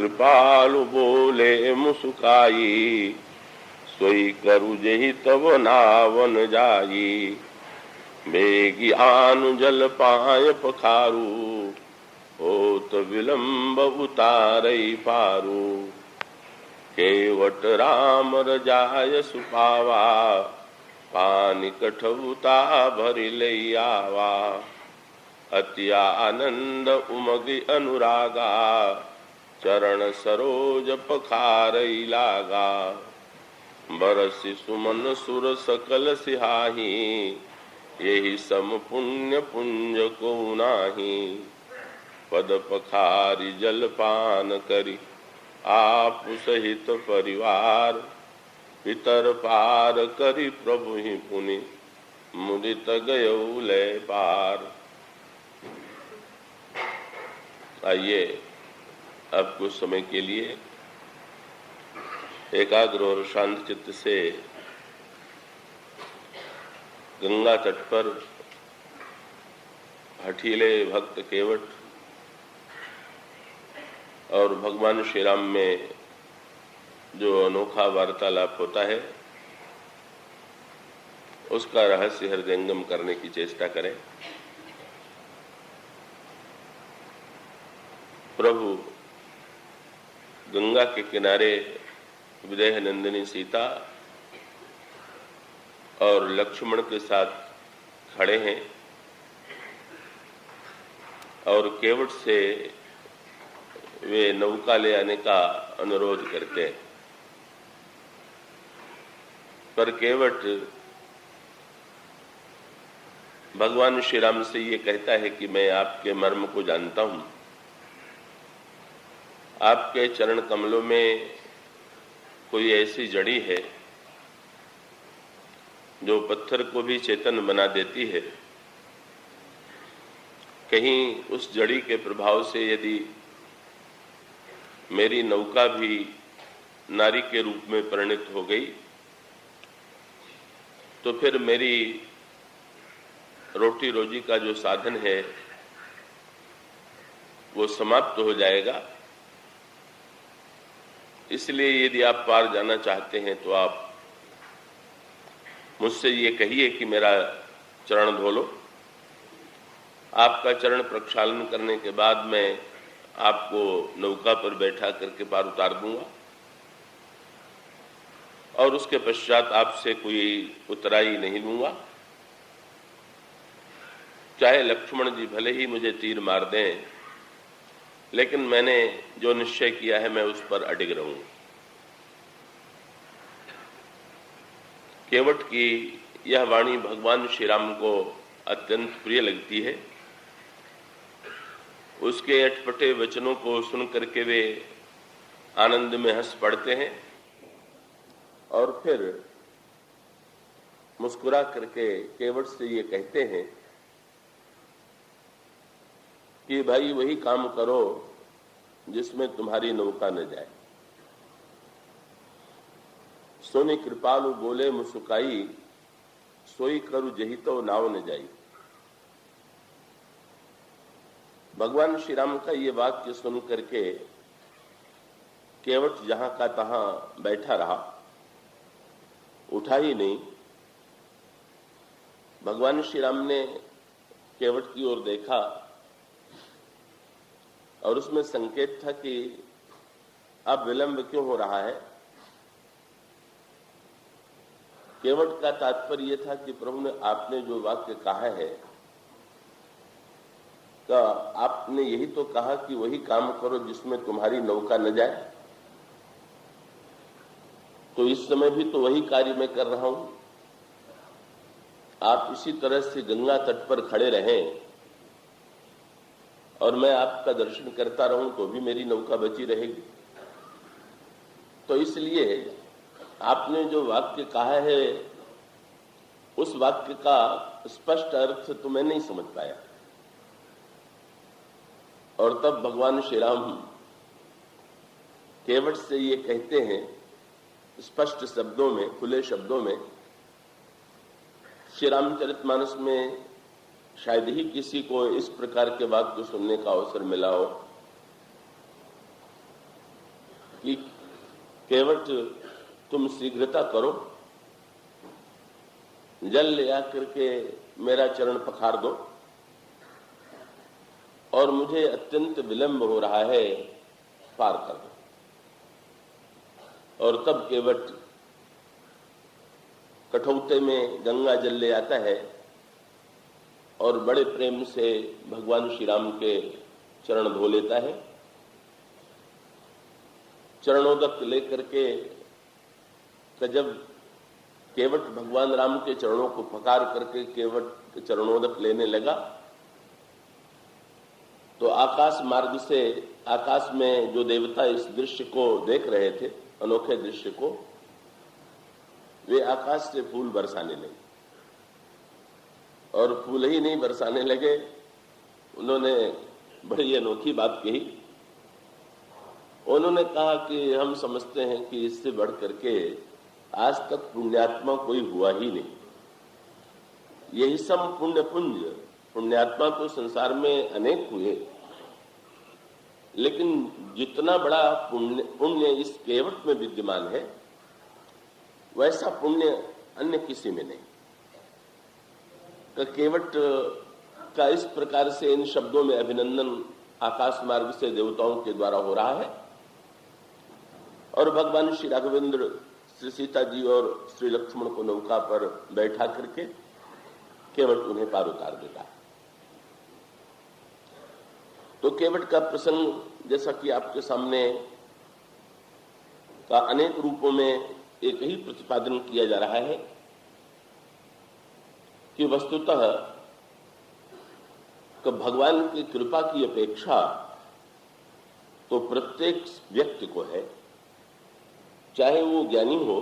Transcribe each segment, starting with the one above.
कृपालु बोले मुस्काई, सोई करु जेहि तब नावन जाई। बेगी आनु जल पाय पखारू, होत विलंब उतारई पारू। केवट राम रजाय सुपावा, पानी कठौता भरि लई आवा। अति आनंद उमगि अनुरागा, चरण सरोज पखारई लागा। बरसि सुमन सुर सकल सिहाही, यही सम पुण्य पुंज को नाही। पद पखारी जल पान करी, आप सहित परिवार। पितर पार करी प्रभु ही पुनि, मुदित गयो लय पार। आइए अब कुछ समय के लिए एकाग्र और शांत चित्त से गंगा तट पर हठीले भक्त केवट और भगवान श्री राम में जो अनोखा वार्तालाप होता है उसका रहस्य हृदयंगम करने की चेष्टा करें। प्रभु गंगा के किनारे विदेह नंदिनी सीता और लक्ष्मण के साथ खड़े हैं और केवट से वे नौका ले आने का अनुरोध करते हैं, पर केवट भगवान श्री राम से ये कहता है कि मैं आपके मर्म को जानता हूं। आपके चरण कमलों में कोई ऐसी जड़ी है जो पत्थर को भी चेतन बना देती है। कहीं उस जड़ी के प्रभाव से यदि मेरी नौका भी नारी के रूप में परिणित हो गई तो फिर मेरी रोटी रोजी का जो साधन है वो समाप्त हो जाएगा। इसलिए यदि आप पार जाना चाहते हैं तो आप मुझसे ये कहिए कि मेरा चरण धो लो। आपका चरण प्रक्षालन करने के बाद मैं आपको नौका पर बैठा करके पार उतार दूंगा और उसके पश्चात आपसे कोई उतराई नहीं लूंगा। चाहे लक्ष्मण जी भले ही मुझे तीर मार दें, लेकिन मैंने जो निश्चय किया है मैं उस पर अडिग रहूंगा। केवट की यह वाणी भगवान श्री राम को अत्यंत प्रिय लगती है। उसके अटपटे वचनों को सुन करके वे आनंद में हंस पड़ते हैं और फिर मुस्कुरा करके केवट से ये कहते हैं कि भाई वही काम करो जिसमें तुम्हारी नौका न जाए। सोनी कृपालु बोले मुस्काई, सोई करु जही तो नाव न जाई। भगवान श्री राम का ये वाक्य सुन करके केवट जहां का तहां बैठा रहा, उठा ही नहीं। भगवान श्री राम ने केवट की ओर देखा और उसमें संकेत था कि अब विलंब क्यों हो रहा है। केवट का तात्पर्य यह था कि प्रभु ने आपने जो वाक्य कहा है तो आपने यही तो कहा कि वही काम करो जिसमें तुम्हारी नौका न जाए। तो इस समय भी तो वही कार्य मैं कर रहा हूं। आप इसी तरह से गंगा तट पर खड़े रहें और मैं आपका दर्शन करता रहूं तो भी मेरी नौका बची रहेगी। तो इसलिए आपने जो वाक्य कहा है उस वाक्य का स्पष्ट अर्थ तो मैं नहीं समझ पाया। और तब भगवान श्री राम केवट से ये कहते हैं स्पष्ट शब्दों में, खुले शब्दों में। श्री रामचरितमानस में शायद ही किसी को इस प्रकार के वाक्य सुनने का अवसर मिला हो कि केवट तुम शीघ्रता करो, जल ले आकर के मेरा चरण पखार दो और मुझे अत्यंत विलंब हो रहा है, पार कर दो। और तब केवट कठौते में गंगा जल ले आता है और बड़े प्रेम से भगवान श्री राम के चरण धो लेता है। चरणोदक लेकर के जब केवट भगवान राम के चरणों को पकार करके केवट चरणोदक लेने लगा तो आकाश मार्ग से, आकाश में जो देवता इस दृश्य को देख रहे थे, अनोखे दृश्य को, वे आकाश से फूल बरसाने लगे। और फूल ही नहीं बरसाने लगे, उन्होंने बड़ी अनोखी बात कही। उन्होंने कहा कि हम समझते हैं कि इससे बढ़ करके आज तक पुण्यात्मा कोई हुआ ही नहीं। यही सम पुण्य पुंज, पुण्यात्मा तो संसार में अनेक हुए, लेकिन जितना बड़ा पुण्य इस केवट में विद्यमान है वैसा पुण्य अन्य किसी में नहीं। तो केवट का इस प्रकार से इन शब्दों में अभिनंदन आकाश मार्ग से देवताओं के द्वारा हो रहा है और भगवान श्री राघवेंद्र श्री सीता जी और श्री लक्ष्मण को नौका पर बैठा करके केवट उन्हें पार उतार देता है। तो केवट का प्रसंग जैसा कि आपके सामने का अनेक रूपों में एक ही प्रतिपादन किया जा रहा है कि वस्तुतः भगवान की कृपा की अपेक्षा तो प्रत्येक व्यक्ति को है, चाहे वो ज्ञानी हो,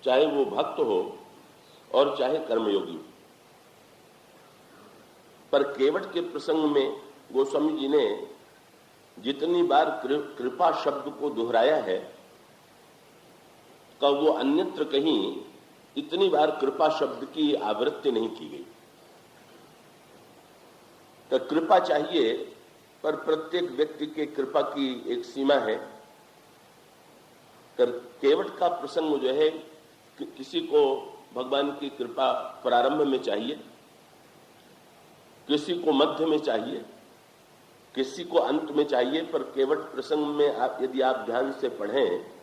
चाहे वो भक्त हो और चाहे कर्मयोगी हो। पर केवट के प्रसंग में गोस्वामी जी ने जितनी बार कृपा शब्द को दोहराया है का वो अन्यत्र कहीं इतनी बार कृपा शब्द की आवृत्ति नहीं की गई। तो कृपा चाहिए, पर प्रत्येक व्यक्ति के कृपा की एक सीमा है। केवट का प्रसंग जो है किसी को भगवान की कृपा प्रारंभ में चाहिए, किसी को मध्य में चाहिए, किसी को अंत में चाहिए। पर केवट प्रसंग में यदि आप ध्यान से पढ़ें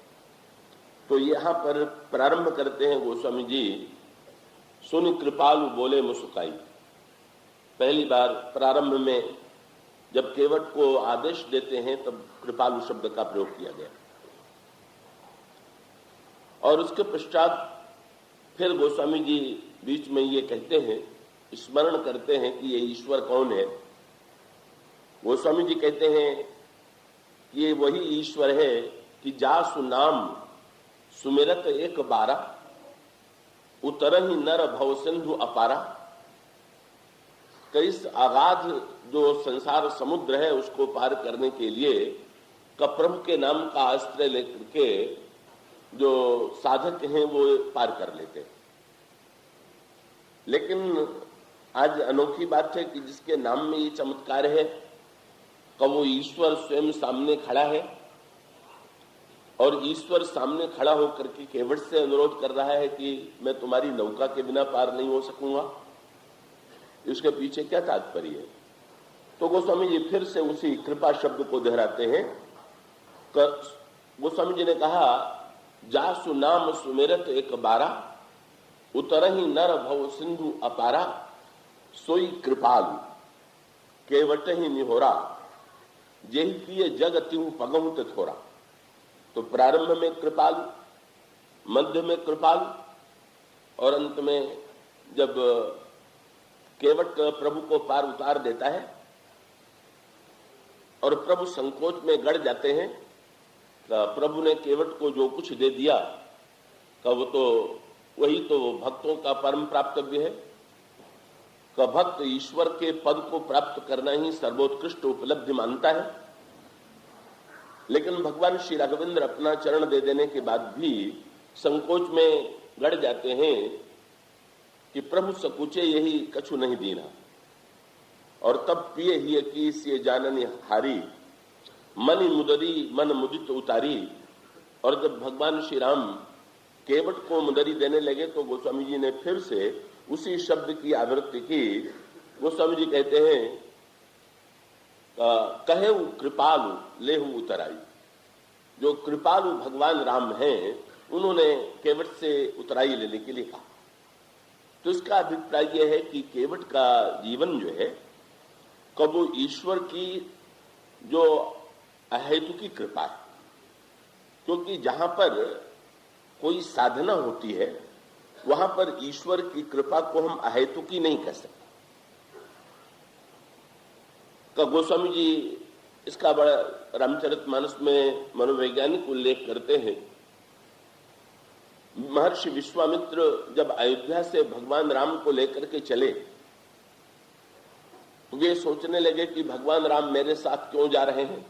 तो यहां पर प्रारंभ करते हैं गोस्वामी जी, सुन कृपालु बोले मुस्काई। पहली बार प्रारंभ में जब केवट को आदेश देते हैं तब कृपालु शब्द का प्रयोग किया गया और उसके पश्चात फिर गोस्वामी जी बीच में ये कहते हैं, स्मरण करते हैं कि ये ईश्वर कौन है। गोस्वामी जी कहते हैं कि ये वही ईश्वर है कि जासु नाम सुमिरत एक बारा, उतरहि नर भव सिंधु अपारा। इस अगाध जो संसार समुद्र है उसको पार करने के लिए प्रभु के नाम का आश्रय लेकर के जो साधक हैं वो पार कर लेते हैं। लेकिन आज अनोखी बात है कि जिसके नाम में ये चमत्कार है कि वो ईश्वर स्वयं सामने खड़ा है और ईश्वर सामने खड़ा होकर के केवट से अनुरोध कर रहा है कि मैं तुम्हारी नौका के बिना पार नहीं हो सकूंगा। इसके पीछे क्या तात्पर्य है? तो गोस्वामी जी फिर से उसी कृपा शब्द को दोहराते हैं। गोस्वामी जी ने कहा, जासु नाम सुमेरत एक बारा, उतरहि नर भव सिंधु अपारा। सोई कृपालु केवट ही निहोरा, जेहि किए जग तिहु पगहु ते थोरा। तो प्रारंभ में कृपालु, मध्य में कृपालु और अंत में जब केवट प्रभु को पार उतार देता है और प्रभु संकोच में गड़ जाते हैं, प्रभु ने केवट को जो कुछ दे दिया वो तो वही तो भक्तों का परम प्राप्तव्य है। भक्त ईश्वर के पद को प्राप्त करना ही सर्वोत्कृष्ट उपलब्धि मानता है। लेकिन भगवान श्री राघवेंद्र अपना चरण दे देने के बाद भी संकोच में गड़ जाते हैं कि प्रभु सकुचे यही कछु नहीं दीना। और तब पिए ही की से जाननी हारी, मनि मुदरी मन मुदित उतारी, और जब भगवान श्री राम केवट को मुंदरी देने लगे तो गोस्वामी जी ने फिर से उसी शब्द की आवृत्ति की। गोस्वामी जी कहते हैं कहे कृपालु लेहु उतराई। जो कृपालु भगवान राम हैं उन्होंने केवट से उतराई लेने के लिए कहा। तो इसका अभिप्राय यह है कि केवट का जीवन जो है कब वो ईश्वर की जो अहेतु की कृपा है, क्योंकि जहां पर कोई साधना होती है वहां पर ईश्वर की कृपा को हम अहेतु की नहीं कह सकते। गोस्वामी जी इसका बड़ा रामचरितमानस में मनोवैज्ञानिक उल्लेख करते हैं। महर्षि विश्वामित्र जब अयोध्या से भगवान राम को लेकर के चले, वे सोचने लगे कि भगवान राम मेरे साथ क्यों जा रहे हैं,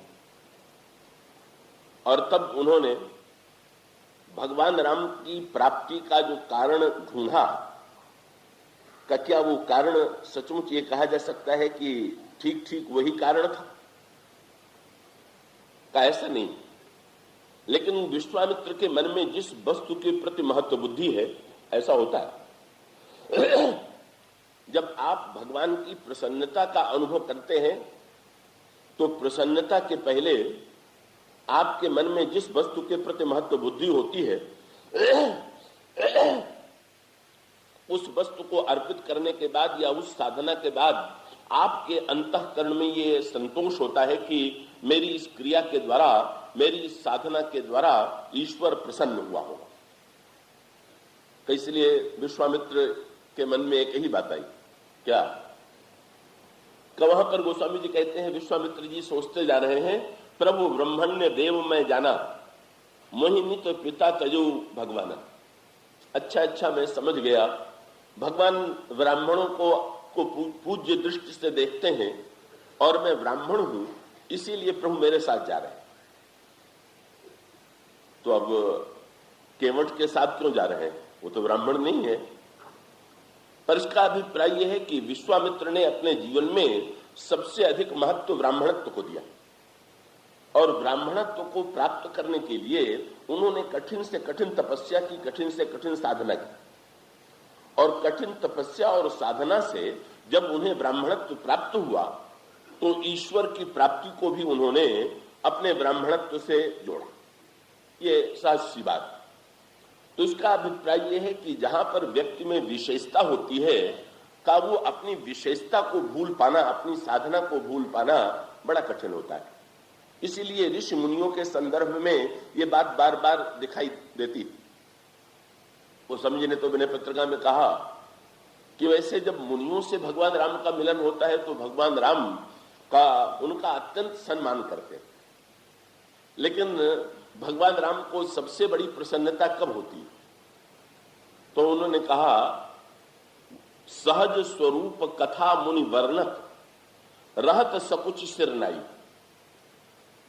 और तब उन्होंने भगवान राम की प्राप्ति का जो कारण ढूंढा। क्या वो कारण सचमुच ये कहा जा सकता है कि ठीक ठीक वही कारण था? ऐसा नहीं, लेकिन विश्वामित्र के मन में जिस वस्तु के प्रति महत्व बुद्धि है ऐसा होता है। जब आप भगवान की प्रसन्नता का अनुभव करते हैं तो प्रसन्नता के पहले आपके मन में जिस वस्तु के प्रति महत्व बुद्धि होती है उस वस्तु को अर्पित करने के बाद या उस साधना के बाद आपके अंतःकरण में ये संतोष होता है कि मेरी इस क्रिया के द्वारा, मेरी इस साधना के द्वारा ईश्वर प्रसन्न हुआ होगा। तो इसलिए विश्वामित्र के मन में एक ही बात आई, क्या वहां पर गोस्वामी जी कहते हैं विश्वामित्र जी सोचते जा रहे हैं, प्रभु ब्रह्मण्य देव मैं जाना, मोहिनी तो पिता तजो भगवाना। अच्छा मैं समझ गया, भगवान ब्राह्मणों को पूज्य दृष्टि से देखते हैं और मैं ब्राह्मण हूं, इसीलिए प्रभु मेरे साथ जा रहे हैं। तो अब केवट के साथ क्यों जा रहे हैं? वो तो ब्राह्मण नहीं है। पर इसका अभिप्राय यह है कि विश्वामित्र ने अपने जीवन में सबसे अधिक महत्व ब्राह्मणत्व को दिया, और ब्राह्मणत्व को प्राप्त करने के लिए उन्होंने कठिन से कठिन तपस्या की, कठिन से कठिन साधना की, और कठिन तपस्या और साधना से जब उन्हें ब्राह्मणत्व प्राप्त हुआ तो ईश्वर की प्राप्ति को भी उन्होंने अपने ब्राह्मणत्व से जोड़ा। ये सहज सी बात। तो इसका अभिप्राय यह है कि जहां पर व्यक्ति में विशेषता होती है का वो अपनी विशेषता को भूल पाना, अपनी साधना को भूल पाना बड़ा कठिन होता है। इसीलिए ऋषि मुनियों के संदर्भ में ये बात बार बार दिखाई देती। वो समझी ने तो विनय पत्रिका में कहा कि वैसे जब मुनियों से भगवान राम का मिलन होता है तो भगवान राम का उनका अत्यंत सम्मान करते हैं, लेकिन भगवान राम को सबसे बड़ी प्रसन्नता कब होती है? तो उन्होंने कहा सहज स्वरूप कथा मुनि वर्णत रहत सकुच सिरनाई।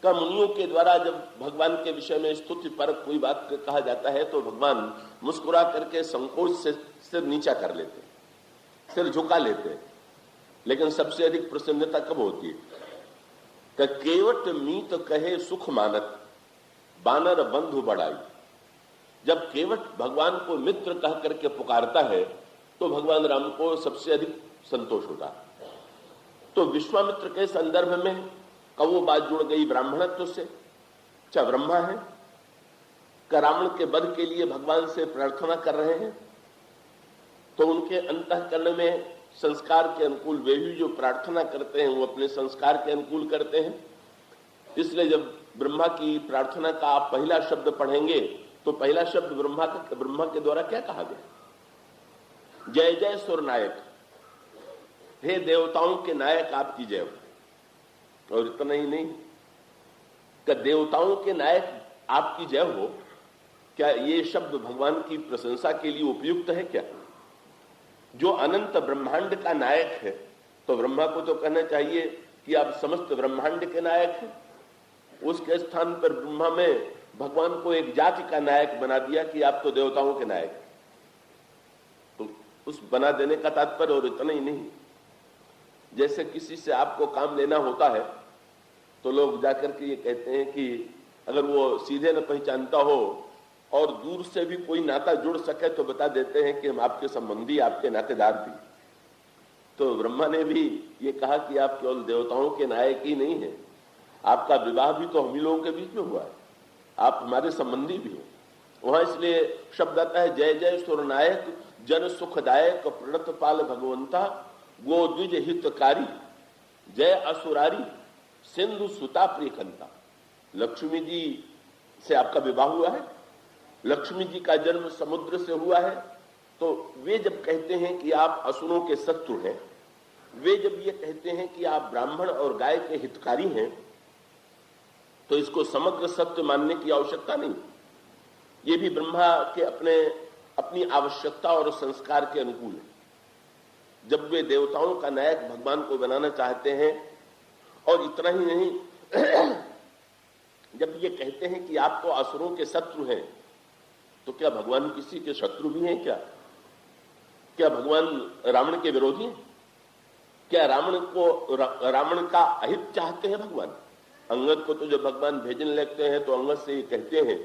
का मुनियों के द्वारा जब भगवान के विषय में स्तुति पर कोई बात कहा जाता है तो भगवान मुस्कुरा करके संकोच से सिर नीचा कर लेते, सिर झुका लेते। लेकिन सबसे अधिक प्रसन्नता कब होती है? कि केवट मीत कहे सुख मानत बानर बंधु बढ़ाई। जब केवट भगवान को मित्र कह करके पुकारता है तो भगवान राम को सबसे अधिक संतोष होता है। तो विश्वामित्र के संदर्भ में कब वो बात जुड़ गई ब्राह्मणत्व से? अच्छा, ब्रह्मा है का रावण के वध के लिए भगवान से प्रार्थना कर रहे हैं, तो उनके अंतःकरण में संस्कार के अनुकूल वे भी जो प्रार्थना करते हैं वो अपने संस्कार के अनुकूल करते हैं। इसलिए जब ब्रह्मा की प्रार्थना का आप पहला शब्द पढ़ेंगे तो पहला शब्द ब्रह्मा के द्वारा क्या कहा गया? जय जय सुर नायक, हे देवताओं के नायक आपकी जय हो। और इतना ही नहीं कि देवताओं के नायक आपकी जय हो, क्या ये शब्द भगवान की प्रशंसा के लिए उपयुक्त है क्या? जो अनंत ब्रह्मांड का नायक है तो ब्रह्मा को तो कहना चाहिए कि आप समस्त ब्रह्मांड के नायक हैं। उसके स्थान पर ब्रह्मा में भगवान को एक जाति का नायक बना दिया कि आप तो देवताओं के नायक। तो उस बना देने का तात्पर्य और इतना ही नहीं, जैसे किसी से आपको काम लेना होता है तो लोग जाकर के ये कहते हैं कि अगर वो सीधे न पहचानता हो और दूर से भी कोई नाता जुड़ सके तो बता देते हैं कि हम आपके संबंधी, आपके नातेदार भी। तो ब्रह्मा ने भी ये कहा कि आप केवल देवताओं के नायक ही नहीं है, आपका विवाह भी तो हम ही लोगों के बीच में हुआ है, आप हमारे संबंधी भी हो। वहां इसलिए शब्द आता है, जय जय सुरनायक जन सुखदायक प्रणत पाल भगवंता गो द्विज हितकारी जय असुरारी सिंधु सुता प्रियकंता। लक्ष्मी जी से आपका विवाह हुआ है, लक्ष्मी जी का जन्म समुद्र से हुआ है। तो वे जब कहते हैं कि आप असुरों के शत्रु हैं, वे जब ये कहते हैं कि आप ब्राह्मण और गाय के हितकारी हैं, तो इसको समग्र सत्य मानने की आवश्यकता नहीं। ये भी ब्रह्मा के अपनी आवश्यकता और संस्कार के अनुकूल है। जब वे देवताओं का नायक भगवान को बनाना चाहते हैं, और इतना ही नहीं, जब ये कहते हैं कि आप तो असुरों के शत्रु हैं, तो क्या भगवान किसी के शत्रु भी हैं? क्या भगवान रावण के विरोधी हैं? क्या रावण का अहित चाहते हैं भगवान? अंगद को तो जब भगवान भेजने लगते हैं तो अंगद से ये कहते हैं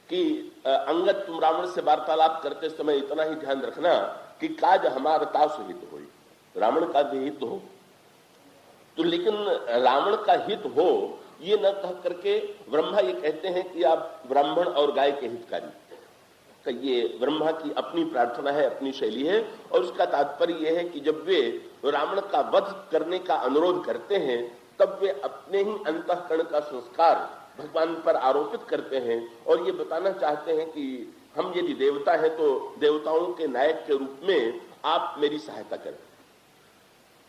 कि अंगद, तुम रावण से वार्तालाप करते समय इतना ही ध्यान रखना कि काज हमारा तासु हित हो, रावण का भी हित हो। तो लेकिन रावण का हित हो ये न कह करके ब्रह्मा ये कहते हैं कि आप ब्राह्मण और गाय के हितकारी। ये ब्रह्मा की अपनी प्रार्थना है, अपनी शैली है, और उसका तात्पर्य यह है कि जब वे रावण का वध करने का अनुरोध करते हैं, तब वे अपने ही अंतःकरण का संस्कार भगवान पर आरोपित करते हैं और ये बताना चाहते हैं कि हम यदि देवता हैं तो देवताओं के नायक के रूप में आप मेरी सहायता करें।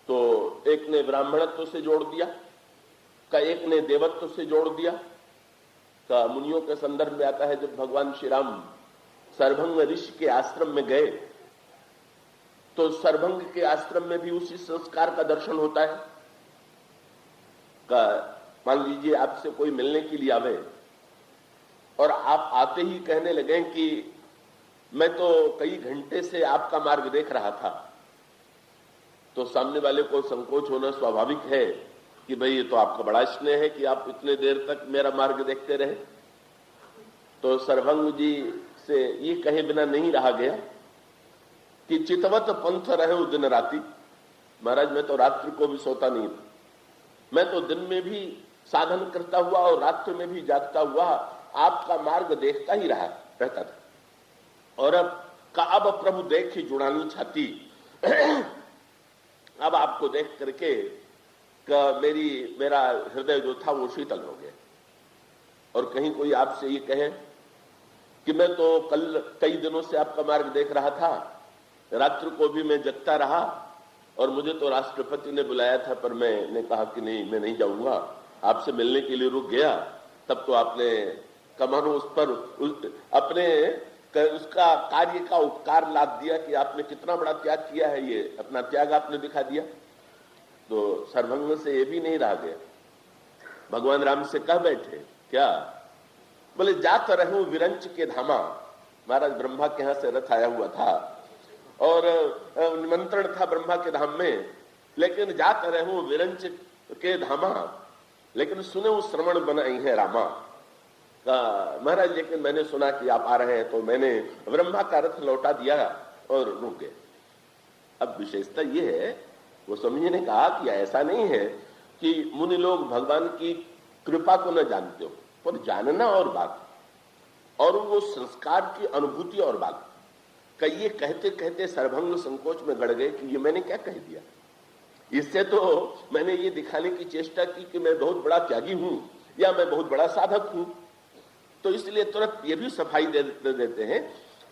तो एक ने ब्राह्मणत्व से जोड़ दिया, का एक ने देवत्व से जोड़ दिया। का मुनियों के संदर्भ में आता है, जब भगवान श्री राम सरभंग ऋषि के आश्रम में गए तो सरभंग के आश्रम में भी उसी संस्कार का दर्शन होता है। का मान लीजिए आपसे कोई मिलने के लिए आवे और आप आते ही कहने लगे कि मैं तो कई घंटे से आपका मार्ग देख रहा था, तो सामने वाले को संकोच होना स्वाभाविक है कि भाई ये तो आपका बड़ा स्नेह है कि आप इतने देर तक मेरा मार्ग देखते रहे। तो सरभंग जी से ये कहे बिना नहीं रहा गया कि चितवत पंथ रहे दिन राती। महाराज, मैं तो रात्रि को भी सोता नहीं था, मैं तो दिन में भी साधन करता हुआ और रात्रि में भी जागता हुआ आपका मार्ग देखता ही रहता था। और अब प्रभु देख ही जुड़ानी छाती अब आपको देख करके मेरा हृदय जो था वो शीतल हो गया। और कहीं कोई आपसे ये कहे कि मैं तो कल कई दिनों से आपका मार्ग देख रहा था, रात्रि को भी मैं जगता रहा और मुझे तो राष्ट्रपति ने बुलाया था, पर मैंने कहा कि नहीं, मैं नहीं जाऊंगा, आपसे मिलने के लिए रुक गया। तब तो आपने कमानो उस पर उसका कार्य का उपकार लाद दिया कि आपने कितना बड़ा त्याग किया है, ये अपना त्याग आपने दिखा दिया। तो सरभंग से ये भी नहीं रहा गया, भगवान राम से कह बैठे क्या, बोले जात रहूं विरंच के धामा। महाराज ब्रह्मा के यहां से रथ आया हुआ था और निमंत्रण था ब्रह्मा के धाम में, लेकिन जात रहूं विरंच के धामा, लेकिन सुने श्रवण बनाई है रामा। महाराज लेकिन मैंने सुना कि आप आ रहे हैं, तो मैंने ब्रह्मा का रथ लौटा दिया और रुक गए। अब विशेषता यह है, वो समझने ने कहा कि ऐसा नहीं है कि मुनि लोग भगवान की कृपा को न जानते हो, पर जानना और बात, और वो संस्कार की अनुभूति और बात। कई ये कहते कहते सरभंग संकोच में गड़ गए कि ये मैंने क्या कह दिया। इससे तो मैंने ये दिखाने की चेष्टा की कि मैं बहुत बड़ा त्यागी हूं या मैं बहुत बड़ा साधक हूं। तो इसलिए तुरंत ये भी सफाई दे देते हैं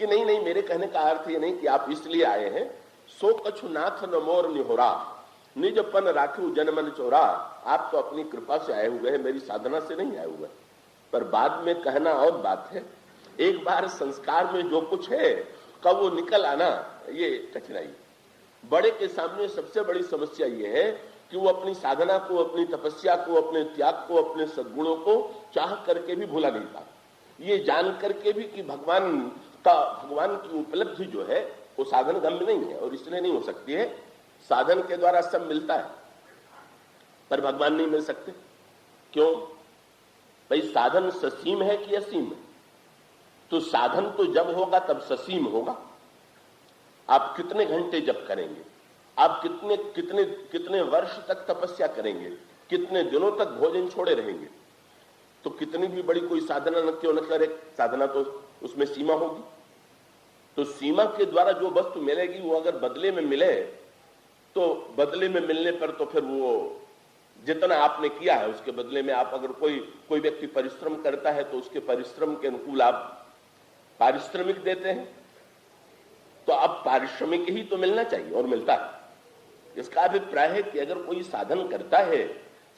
कि नहीं नहीं, मेरे कहने का अर्थ ये नहीं कि आप इसलिए आए हैं। सो कछु नाथ न मोर निहोरा निज पन राखू जनमन चोरा। आप तो अपनी कृपा से आए हुए हैं, मेरी साधना से नहीं आए हुए। पर बाद में कहना और बात है, एक बार संस्कार में जो कुछ है कब वो निकल आना, ये कठिनाई। बड़े के सामने सबसे बड़ी समस्या ये है कि वो अपनी साधना को, अपनी तपस्या को, अपने त्याग को, अपने सद्गुणों को चाह करके भी भूला नहीं पाता। ये जान करके भी कि भगवान की उपलब्धि जो है वो साधन गम्य नहीं है और इसलिए नहीं हो सकती है। साधन के द्वारा सब मिलता है पर भगवान नहीं मिल सकते। क्यों? भाई साधन ससीम है कि असीम है? तो साधन तो जब होगा तब ससीम होगा। आप कितने घंटे जप करेंगे, आप कितने कितने कितने वर्ष तक तपस्या करेंगे, कितने दिनों तक भोजन छोड़े रहेंगे, तो कितनी भी बड़ी कोई साधना न क्यों न करे, साधना तो उसमें सीमा होगी। तो सीमा के द्वारा जो वस्तु मिलेगी वो अगर बदले में मिले तो बदले में मिलने पर तो फिर वो जितना आपने किया है उसके बदले में आप अगर कोई व्यक्ति परिश्रम करता है तो उसके परिश्रम के अनुकूल आप पारिश्रमिक देते हैं, तो अब पारिश्रमिक ही तो मिलना चाहिए और मिलता है। इसका अभिप्राय है कि अगर कोई साधन करता है,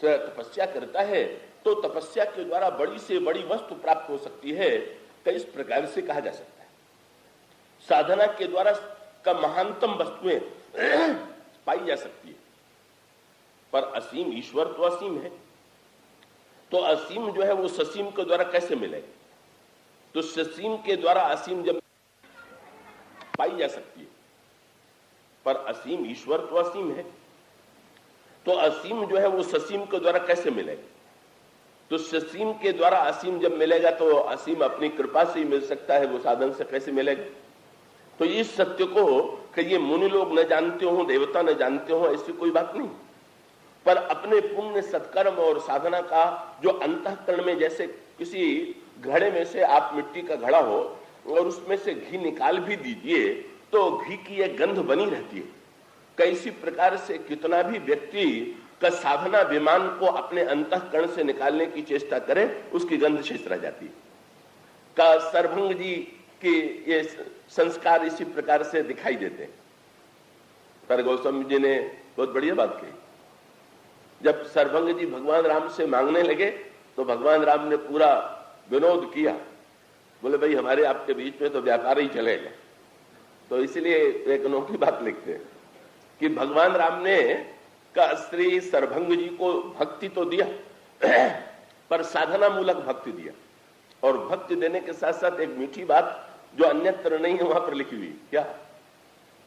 तपस्या करता है, तो तपस्या के द्वारा बड़ी से बड़ी वस्तु प्राप्त हो सकती है। तो इस प्रकार से कहा जा सकता है साधना के द्वारा का महानतम वस्तुएं पाई जा सकती है। पर असीम ईश्वर तो असीम है, तो असीम जो है वो ससीम के द्वारा कैसे मिलेगा? तो ससीम के द्वारा असीम जब पाई जा सकती है, पर असीम ईश्वर तो असीम है, तो असीम जो है वो ससीम के द्वारा कैसे मिलेगा? तो ससीम के द्वारा असीम जब मिलेगा तो असीम अपनी कृपा से ही मिल सकता है, वो साधन से कैसे मिलेगा? तो इस सत्य को कि ये मुनि लोग न जानते हो, देवता न जानते हो, ऐसी कोई बात नहीं। पर अपने पुण्य सत्कर्म और साधना का जो अंतःकरण में, जैसे किसी घड़े में से आप मिट्टी का घड़ा हो और उसमें से घी निकाल भी दीजिए तो घी की एक गंध बनी रहती है। कैसी प्रकार से कितना भी व्यक्ति का साधना विमान को अपने अंतःकरण से निकालने की चेष्टा करे, उसकी गंध शेष रह जाती है। का सरभंग जी के ये संस्कार इसी प्रकार से दिखाई देते हैं। पर गोस्वामी जी ने बहुत बढ़िया बात कही। जब सरभंग जी भगवान राम से मांगने लगे तो भगवान राम ने पूरा विनोद किया, बोले भाई हमारे आपके बीच में तो व्यापार ही चलेगा। तो इसलिए एक अनोखी बात लिखते हैं कि भगवान राम ने का श्री सरभंग जी को भक्ति तो दिया पर साधना मूलक भक्ति दिया। और भक्ति देने के साथ साथ एक मीठी बात जो अन्यत्र नहीं है वहां पर लिखी हुई, क्या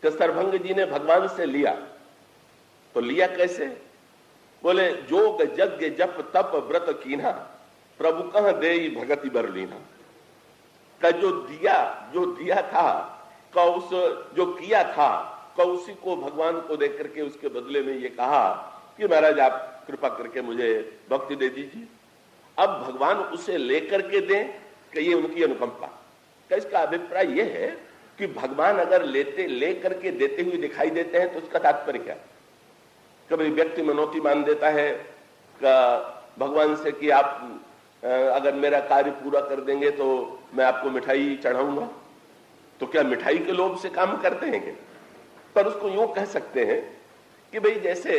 कि सरभंग जी ने भगवान से लिया। तो लिया कैसे? बोले जोग यज्ञ जप तप व्रत कीना, प्रभु कह दे भगति बरलीना। का जो दिया था का उस जो किया था का उसी को भगवान को देख करके उसके बदले में ये कहा कि महाराज आप कृपा करके मुझे भक्ति दे दीजिए। अब भगवान उसे लेकर के दें कि ये उनकी अनुकंपा। तो इसका अभिप्राय यह है कि भगवान अगर लेकर के देते हुए दिखाई देते हैं तो उसका तात्पर्य क्या? कभी व्यक्ति मनौती मान देता है भगवान से कि आप अगर मेरा कार्य पूरा कर देंगे तो मैं आपको मिठाई चढ़ाऊंगा। तो क्या मिठाई के लोभ से काम करते हैं क्या? पर उसको यूं कह सकते हैं कि भाई जैसे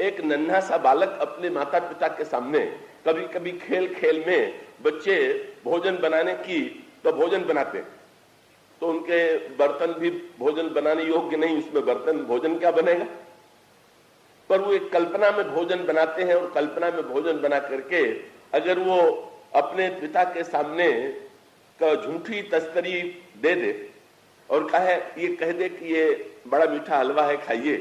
एक नन्हा सा बालक अपने माता पिता के सामने कभी कभी खेल खेल में बच्चे भोजन बनाने की तो भोजन बनाते हैं, तो उनके बर्तन भी भोजन बनाने योग्य नहीं, उसमें बर्तन भोजन क्या बनेगा। पर वो एक कल्पना में भोजन बनाते हैं और कल्पना में भोजन बना करके अगर वो अपने पिता के सामने का झूठी तस्करी दे दे और ये कह दे कि ये बड़ा मीठा हलवा है खाइए,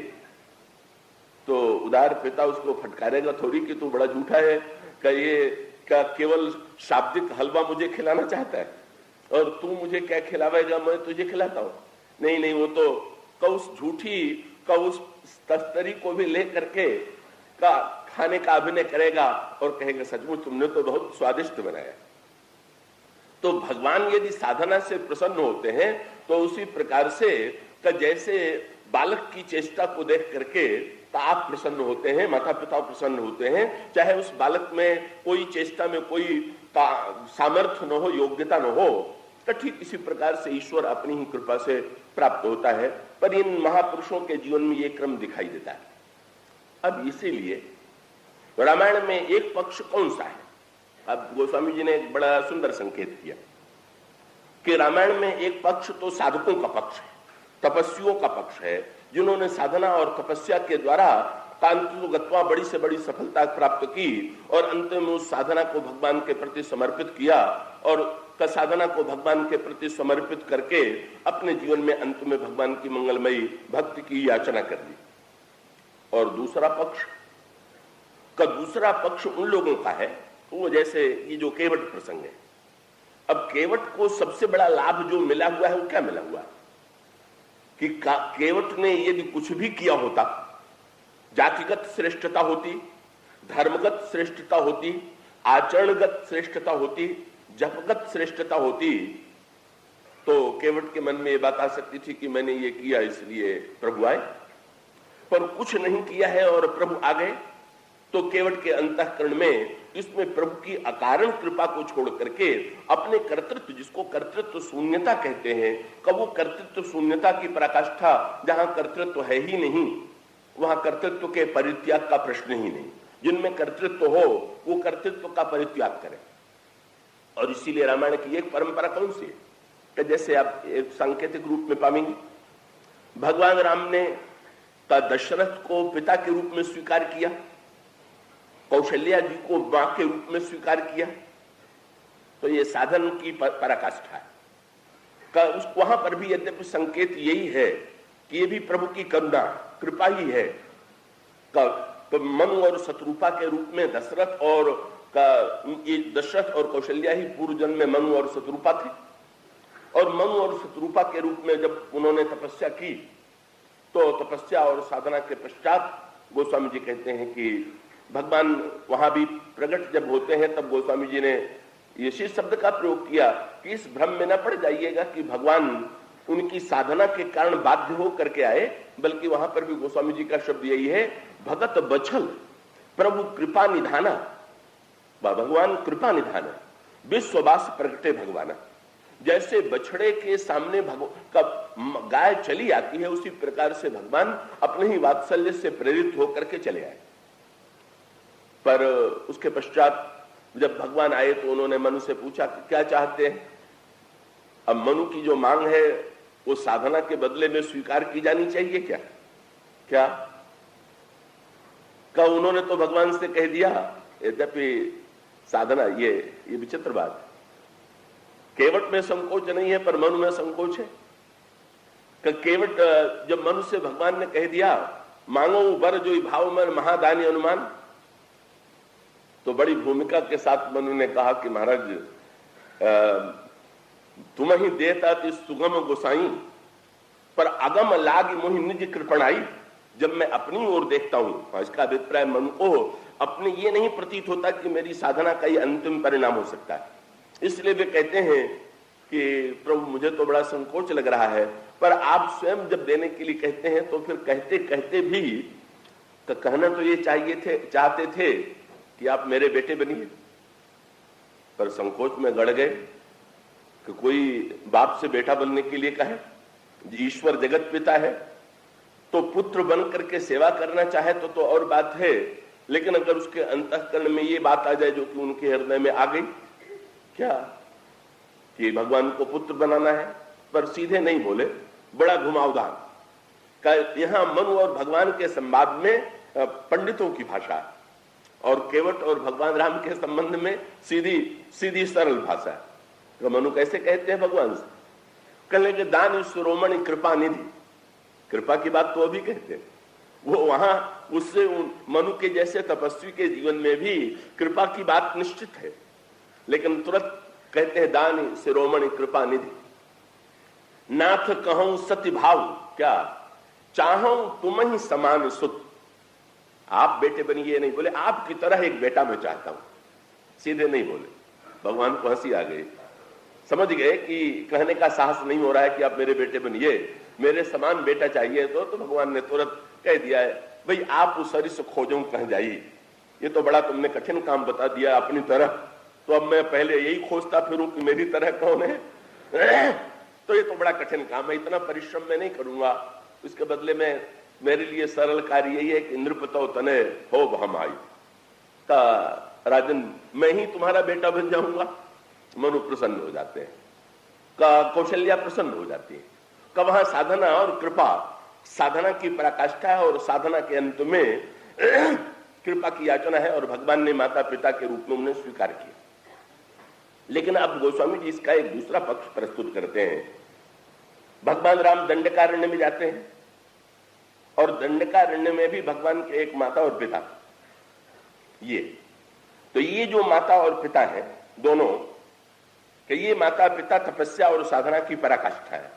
तो उदार पिता उसको फटकारेगा थोड़ी कि तू बड़ा झूठा है, क्या केवल शाब्दिक हलवा मुझे खिलाना चाहता है और तू मुझे क्या खिलावेगा, मैं तुझे खिलाता हूं। नहीं, वो तो उस झूठी का उस तस्तरी को भी ले करके का खाने का अभिनय करेगा और कहेगा सचमुच तुमने तो बहुत स्वादिष्ट बनाया। तो भगवान यदि साधना से प्रसन्न होते हैं तो उसी प्रकार से जैसे बालक की चेष्टा को देख करके आप प्रसन्न होते हैं, माता पिता प्रसन्न होते हैं, चाहे उस बालक में कोई चेष्टा में कोई सामर्थ्य न हो, योग्यता न हो, तो ठीक इसी प्रकार से ईश्वर अपनी ही कृपा से प्राप्त होता है। पर इन महापुरुषों के जीवन में यह क्रम दिखाई देता है। अब इसीलिए रामायण में एक पक्ष कौन सा है? अब गोस्वामी जी ने एक बड़ा सुंदर संकेत किया कि रामायण में एक पक्ष तो साधकों का पक्ष है, तपस्वियों का पक्ष है, जिन्होंने साधना और तपस्या के द्वारा कांतुगत्वा बड़ी से बड़ी सफलता प्राप्त की और अंत में उस साधना को भगवान के प्रति समर्पित किया और साधना को भगवान के प्रति समर्पित करके अपने जीवन में अंत में भगवान की मंगलमयी भक्ति की याचना कर दी। और दूसरा पक्ष उन लोगों का है वो जैसे ये जो केवट प्रसंग है, अब केवट को सबसे बड़ा लाभ जो मिला हुआ है वो क्या मिला हुआ है कि केवट ने यदि कुछ भी किया होता, जातिगत श्रेष्ठता होती, धर्मगत श्रेष्ठता होती, आचरणगत श्रेष्ठता होती, जपगत श्रेष्ठता होती, तो केवट के मन में ये बात आ सकती थी कि मैंने ये किया इसलिए प्रभु आए, पर कुछ नहीं किया है और प्रभु आ गए। तो केवट के अंतःकरण में इसमें प्रभु की अकारण कृपा को छोड़ करके अपने कर्तृत्व, जिसको कर्तृत्व शून्यता कहते हैं, कब वो कर्तृत्व शून्यता की पराकाष्ठा, जहां कर्तृत्व है ही नहीं वहां कर्तृत्व के परित्याग का प्रश्न ही नहीं। जिनमें कर्तृत्व हो वो कर्तृत्व का परित्याग करें। और इसीलिए रामायण की एक परंपरा कौन सी है कि जैसे आप एक सांकेतिक रूप में पाएंगे, भगवान राम ने दशरथ को पिता के रूप में स्वीकार किया, कौशल्या जी को मां के रूप में स्वीकार किया, तो ये साधन की पराकाष्ठा है। वहां पर भी यद्यपि संकेत यही है कि ये भी प्रभु की करुणा कृपा ही है। मनु और शत्रुपा के रूप में दशरथ और कौशल्या ही पूर्व जन्म में मनु और शत्रुपा थे, और मनु और शत्रुपा के रूप में जब उन्होंने तपस्या की तो तपस्या और साधना के पश्चात गोस्वामी जी कहते हैं कि भगवान वहां भी प्रकट जब होते हैं तब गोस्वामी जी ने इसी शब्द का प्रयोग किया कि इस भ्रम में न पड़ जाइएगा कि भगवान उनकी साधना के कारण बाध्य हो करके आए, बल्कि वहां पर भी गोस्वामी जी का शब्द यही है, भगत बछल प्रभु कृपा निधाना, भगवान कृपा निधाना, विश्ववास प्रगटे भगवाना। जैसे बछड़े के सामने गाय चली आती है, उसी प्रकार से भगवान अपने ही वात्सल्य से प्रेरित होकर के चले आए। पर उसके पश्चात जब भगवान आए तो उन्होंने मनु से पूछा कि क्या चाहते हैं। अब मनु की जो मांग है वो साधना के बदले में स्वीकार की जानी चाहिए क्या क्या का उन्होंने तो भगवान से कह दिया। यद्यपि साधना ये विचित्र बात है, केवट में संकोच नहीं है पर मनु में संकोच है। केवट जब मनु से भगवान ने कह दिया मांगो वर जो भाव मन महादानी अनुमान, तो बड़ी भूमिका के साथ मनु ने कहा कि महाराज तुम ही देता थी सुगम गोसाई, पर अगम लाग मोहि निज कृपणाई। जब मैं अपनी ओर देखता हूं, इसका अभिप्राय मनु को अपने ये नहीं प्रतीत होता कि मेरी साधना का ये अंतिम परिणाम हो सकता है, इसलिए वे कहते हैं कि प्रभु मुझे तो बड़ा संकोच लग रहा है, पर आप स्वयं जब देने के लिए कहते हैं तो फिर कहते कहते भी तो कहना तो ये चाहते थे कि आप मेरे बेटे बनिए, पर संकोच में गड़ गए कि कोई बाप से बेटा बनने के लिए कहे। ईश्वर जगत पिता है तो पुत्र बन करके सेवा करना चाहे तो और बात है, लेकिन अगर उसके अंतःकरण में ये बात आ जाए जो कि उनके हृदय में आ गई क्या कि भगवान को पुत्र बनाना है, पर सीधे नहीं बोले, बड़ा घुमावदार। यहां मनु और भगवान के संवाद में पंडितों की भाषा और केवट और भगवान राम के संबंध में सीधी सरल भाषा है। तो मनु कैसे कहते हैं भगवान से, कहले कि दान शिरोमणि कृपा निधि, कृपा की बात तो अभी कहते हैं, वो वहां उससे मनु के जैसे तपस्वी के जीवन में भी कृपा की बात निश्चित है, लेकिन तुरंत कहते हैं दान शिरोमणि कृपा निधि। नाथ कहूं सत्य भाव क्या चाहूं तुम ही समान सुत, आप बेटे बनिए नहीं बोले, आपकी तरह एक बेटा मैं चाहता हूं, सीधे नहीं बोले। भगवान को हंसी आ गई, समझ गए कि कहने का साहस नहीं हो रहा है कि आप मेरे बेटे बनिए, मेरे समान बेटा चाहिए तो भगवान ने तुरंत कह दिया है भाई आप उस सरिस खोजों कह जाइए, ये तो बड़ा तुमने कठिन काम बता दिया अपनी तरह, तो अब मैं पहले यही खोजता फिरूं कि मेरी तरह कौन है तो ये तो बड़ा कठिन काम है, इतना परिश्रम मैं नहीं करूंगा, इसके बदले में मेरे लिए सरल कार्य यही है कि नृपतो तने हो हम आई का राजन मैं ही तुम्हारा बेटा बन जाऊंगा। मनु प्रसन्न हो जाते हैं, कौशल्या प्रसन्न हो जाती है। का वहां साधना और कृपा, साधना की पराकाष्ठा है और साधना के अंत में कृपा की याचना है, और भगवान ने माता पिता के रूप में उन्हें स्वीकार किया। लेकिन अब गोस्वामी जी इसका एक दूसरा पक्ष प्रस्तुत करते हैं। भगवान राम दंडकारण्य में जाते हैं और दंडकारण्य में भी भगवान के एक माता और पिता, ये तो ये जो माता और पिता है दोनों, कि ये माता पिता तपस्या और साधना की पराकाष्ठा है,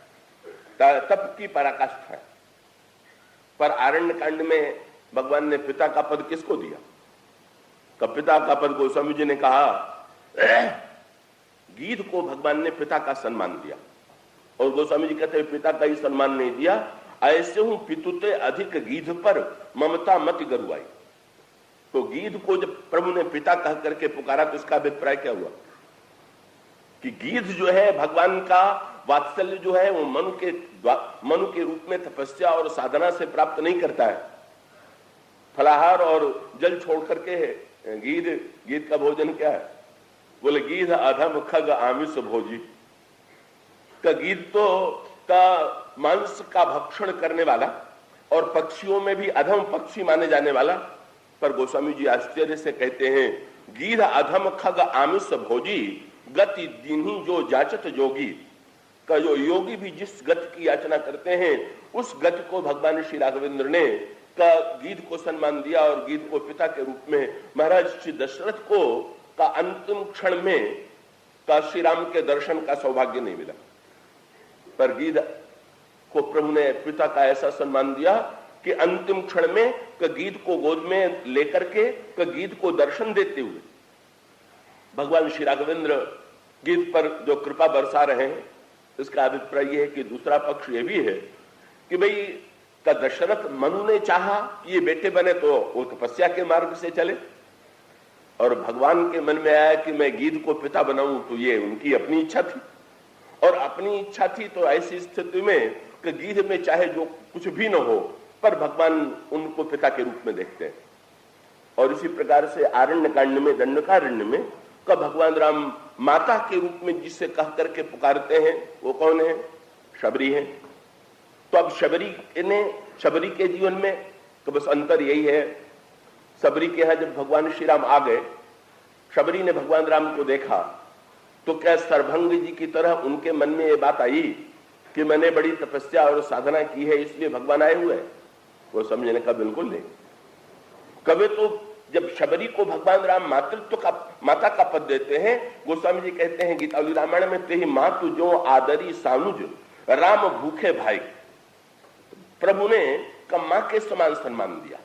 तप की पराकाष्ठा है। पर आरण्य कांड में भगवान ने पिता का पद किसको दिया? तो पिता का पद गोस्वामी जी ने कहा, गीध को भगवान ने पिता का सम्मान दिया। और गोस्वामी जी कहते हैं पिता का ही सम्मान नहीं दिया, ऐसे हूं पितुते अधिक गीध पर ममता मति गरुआई। तो गीध को जब प्रभु ने पिता कह करके पुकारा तो इसका अभिप्राय क्या हुआ कि गीध जो है भगवान का वात्सल्य जो है वो मनु के रूप में तपस्या और साधना से प्राप्त नहीं करता है। फलाहार और जल छोड़ करके गीध का भोजन क्या है? बोले गीध अधम खग आमिष भोजी। का गीध तो का मांस का भक्षण करने वाला और पक्षियों में भी अधम पक्षी माने जाने वाला। पर गोस्वामी जी आश्चर्य से कहते हैं, गीध अधम खग आमिष भोजी गति दीन्ही जो जाचत जोगी। का जो योगी भी जिस गति की याचना करते हैं उस गति को भगवान श्री राघवेंद्र ने का गीध को सम्मान दिया और गीध को पिता के रूप में महाराज श्री दशरथ को का अंतिम क्षण में का श्री राम के दर्शन का सौभाग्य नहीं मिला। पर गीध को प्रभु ने पिता का ऐसा सम्मान दिया कि अंतिम क्षण में गीध को गोद में लेकर के गीध को दर्शन देते हुए भगवान श्री राघवेंद्र गीध पर जो कृपा बरसा रहे हैं। इसका अभिप्राय यह है कि दूसरा पक्ष यह भी है कि भाई का दशरथ मनु ने चाहा ये बेटे बने तो वो तपस्या के मार्ग से चले, और भगवान के मन में आया कि मैं गीध को पिता बनाऊं, तो ये उनकी अपनी इच्छा थी। और अपनी इच्छा थी तो ऐसी स्थिति में कि गीध में चाहे जो कुछ भी न हो पर भगवान उनको पिता के रूप में देखते हैं। और इसी प्रकार से आरण्य कांड में दंडकारण्य में का भगवान राम माता के रूप में जिससे कह करके पुकारते हैं वो कौन है? शबरी है। तो अब शबरी के जीवन में तो बस अंतर यही है, शबरी के यहां जब भगवान श्री राम आ गए, शबरी ने भगवान राम को देखा तो क्या सर्वभंग जी की तरह उनके मन में ये बात आई कि मैंने बड़ी तपस्या और साधना की है इसलिए भगवान आए हुए हैं? वो समझने का बिल्कुल नहीं। कभी तो जब शबरी को भगवान राम मातृत्व का माता का पद देते हैं, गोस्वामी जी कहते हैं गीतावली रामायण में, तेहि मातु जो आदरी सानुज राम भूखे भाई। प्रभु ने का मां के समान सम्मान दिया।